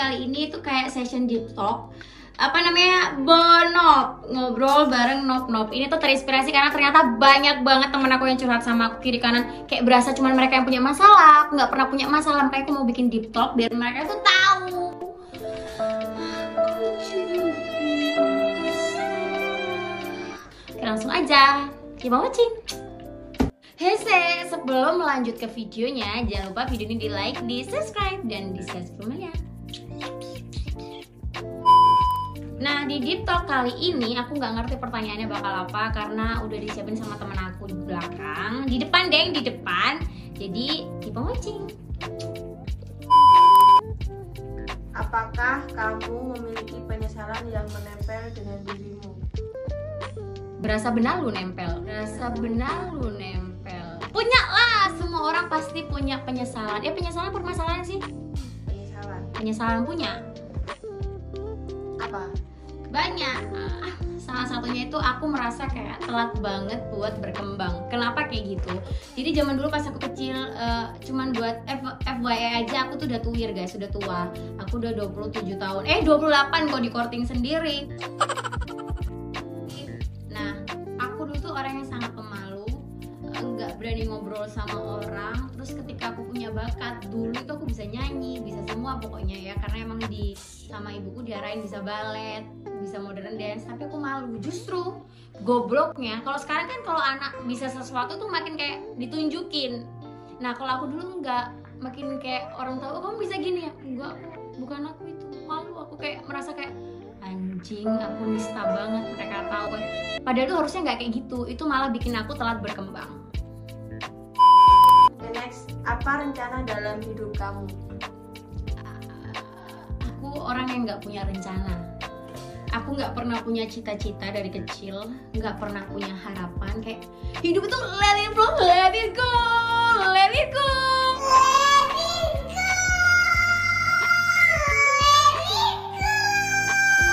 kali ini tuh kayak session deep talk. Apa namanya? Bonop, ngobrol bareng Nop. Ini tuh terinspirasi karena ternyata banyak banget temen aku yang curhat sama aku kiri kanan. Kayak berasa cuman mereka yang punya masalah, aku nggak pernah punya masalah. Makanya aku mau bikin deep talk biar mereka tuh tahu. Oke, langsung aja. Keep on watching. Hese, sebelum melanjut ke videonya, jangan lupa video ini di like, di subscribe, dan di share ke teman ya. Nah, di deep talk kali ini aku nggak ngerti pertanyaannya bakal apa karena udah disiapin sama temen aku di belakang, di depan deng, di depan. Jadi keep on watching. Apakah kamu memiliki penyesalan yang menempel dengan dirimu? Berasa benar lu nempel, berasa benar lu nempel. Punya lah, semua orang pasti punya penyesalan. Penyesalan permasalahan sih? Penyesalan punya. Apa? Banyak. Salah satunya itu aku merasa kayak telat banget buat berkembang. Kenapa kayak gitu? Jadi zaman dulu pas aku kecil, cuman buat FYI aja aku tuh udah tuir guys, udah tua. Aku udah 27 tahun. 28 kok di courting sendiri. Nah, aku dulu tuh orang yang sangat pemalu, nggak berani ngobrol sama orang. Terus ketika aku punya bakat, dulu itu aku bisa nyanyi, bisa semua pokoknya ya. Karena emang sama ibuku diarahin bisa balet, bisa modern dance, tapi aku malu. Justru gobloknya kalau sekarang kan kalau anak bisa sesuatu tuh makin kayak ditunjukin. Nah kalau aku dulu enggak, makin kayak orang tahu, oh, kamu bisa gini ya? Enggak, bukan aku itu. Malu, aku kayak merasa kayak anjing, aku nista banget, mereka tahu. Padahal itu harusnya nggak kayak gitu, itu malah bikin aku telat berkembang. The next, apa rencana dalam hidup kamu? Aku orang yang nggak punya rencana. Aku nggak pernah punya cita-cita dari kecil, nggak pernah punya harapan. Kayak hidup itu let it flow, let it go, let it go.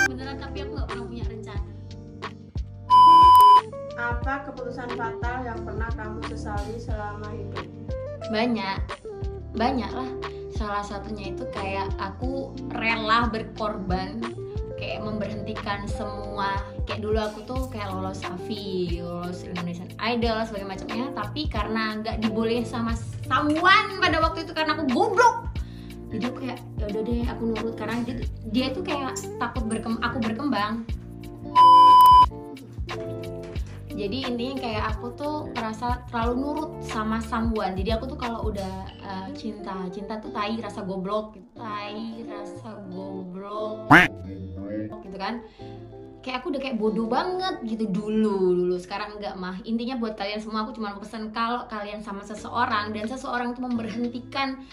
Beneran, tapi aku nggak pernah punya rencana. Apa keputusan fatal yang pernah kamu sesali selama hidup? Banyak lah. Salah satunya itu kayak aku rela berkorban, kayak memberhentikan semua. Kayak dulu aku tuh kayak lolos AFI, lolos Indonesian Idol segala macamnya, tapi karena nggak dibolehin sama someone pada waktu itu karena aku goblok. Jadi aku kayak ya udah deh, aku nurut karena dia tuh kayak takut aku berkembang. Jadi intinya kayak aku tuh ngerasa terlalu nurut sama someone. Jadi aku tuh kalau udah cinta tuh tai rasa goblok gitu. Gitu kan. Kayak aku udah kayak bodoh banget gitu dulu. Sekarang enggak mah. Intinya buat kalian semua aku cuma pesan, kalau kalian sama seseorang dan seseorang itu memberhentikan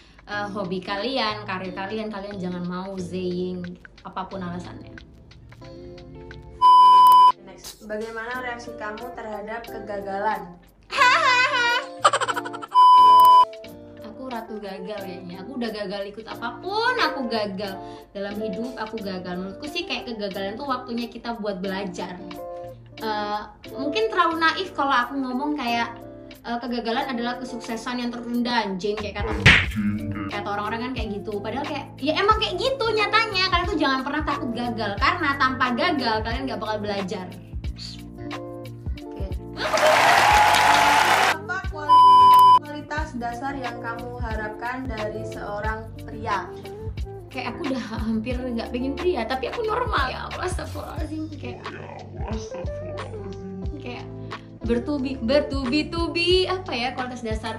hobi kalian, karir kalian jangan mau zaying apapun alasannya. Bagaimana reaksi kamu terhadap kegagalan? Aku ratu gagal kayaknya. Aku udah gagal ikut apapun, aku gagal dalam hidup, aku gagal. Menurutku sih kayak kegagalan tuh waktunya kita buat belajar. Mungkin terlalu naif kalau aku ngomong kayak kegagalan adalah kesuksesan yang tertunda, anjing, kayak kata orang-orang kan kayak gitu. Padahal kayak ya emang kayak gitu nyatanya. Kalian tuh jangan pernah takut gagal, karena tanpa gagal kalian gak bakal belajar. Apa kualitas dasar yang kamu harapkan dari seorang pria? Kayak aku udah hampir nggak pengen pria, tapi aku normal ya Allah, astagfirullahaladzim. Kayak bertubi apa ya kualitas dasar.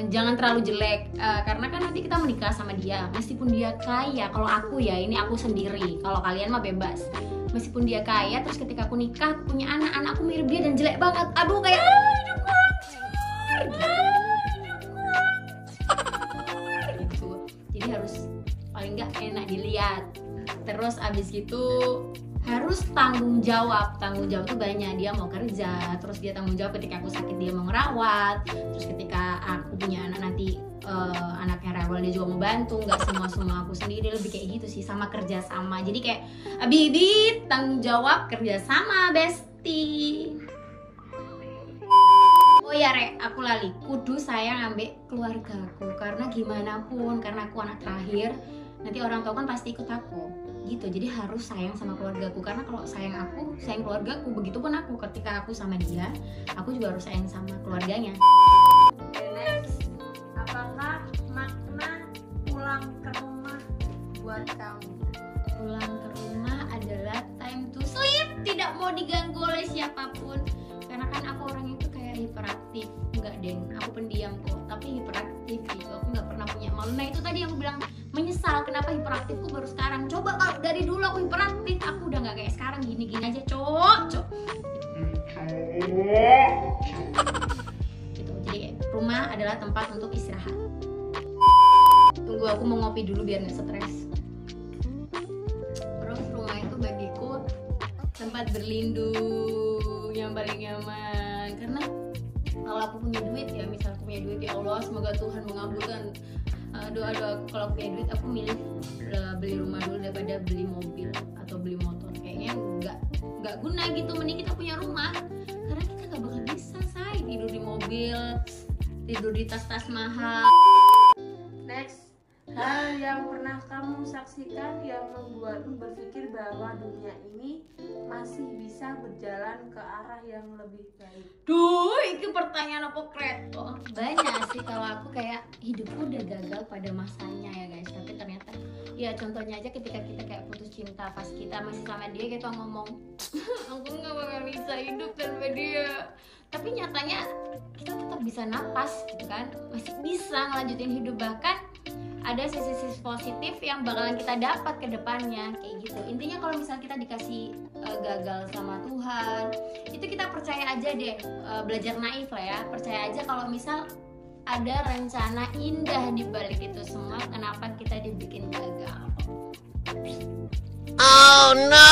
Jangan terlalu jelek, karena kan nanti kita menikah sama dia meskipun dia kaya. Kalau aku ya, ini aku sendiri, kalau kalian mah bebas. Meskipun dia kaya, terus ketika aku nikah, aku punya anak aku mirip dia dan jelek banget. Aduh, kayak hidupku hancur. Gitu. Jadi harus paling nggak enak dilihat. Terus abis gitu harus tanggung jawab. Tanggung jawab tuh banyak. Dia mau kerja, terus dia tanggung jawab ketika aku sakit, dia mau ngerawat. Terus ketika aku punya anak nanti, anaknya rewel, dia juga mau bantu. Nggak semua aku sendiri, lebih kayak gitu sih, sama kerja sama. Jadi kayak bibit tanggung jawab, kerja sama, bestie. Oh ya Re, aku lali, kudu sayang ambek keluargaku. Karena gimana pun, karena aku anak terakhir, nanti orang tua kan pasti ikut aku gitu. Jadi harus sayang sama keluargaku, karena kalau sayang aku, sayang keluargaku, begitupun aku ketika aku sama dia, aku juga harus sayang sama keluarganya. Next, apakah makna pulang ke rumah buat kamu? Pulang ke rumah adalah time to sleep, tidak mau diganggu oleh siapapun. Karena kan aku orangnya itu kayak hiperaktif, enggak deng, aku pendiam kok, tapi hiperaktif gitu, aku nggak pernah punya malu. Nah itu tadi yang aku bilang, menyesal kenapa hiperaktifku baru sekarang. Coba kalau dari dulu aku hiperaktif, aku udah nggak kayak sekarang, gini-gini aja cok. Gitu. Jadi rumah adalah tempat untuk istirahat. Tunggu, aku mau ngopi dulu biar nggak stres. Terus rumah itu bagiku tempat berlindung yang paling nyaman. Karena kalau aku punya duit ya, misal aku punya duit, ya Allah semoga Tuhan mengabulkan doa-doa aku. Kalau punya duit aku milih beli rumah dulu daripada beli mobil atau beli motor. Kayaknya nggak guna gitu, mending kita punya rumah. Karena kita nggak bakal bisa tidur di mobil, tidur di tas-tas mahal. Next, hal yang pernah kamu saksikan yang membuatmu berpikir bahwa dunia ini masih bisa berjalan ke arah yang lebih baik. Duh, itu pertanyaan apa kreto? Banyak sih, kalau aku kayak hidupku udah gagal pada masanya ya guys. Tapi ternyata, ya contohnya aja ketika kita kayak putus cinta, pas kita masih sama dia, kita ngomong, aku nggak bakal bisa hidup tanpa dia. Tapi nyatanya kita tetap bisa napas gitu kan, masih bisa ngelanjutin hidup, bahkan ada sisi-sisi positif yang bakalan kita dapat ke depannya kayak gitu. Intinya kalau misal kita dikasih gagal sama Tuhan, itu kita percaya aja deh, belajar naif lah ya, percaya aja kalau misal ada rencana indah di balik itu semua. Kenapa kita dibikin gagal? Oh no!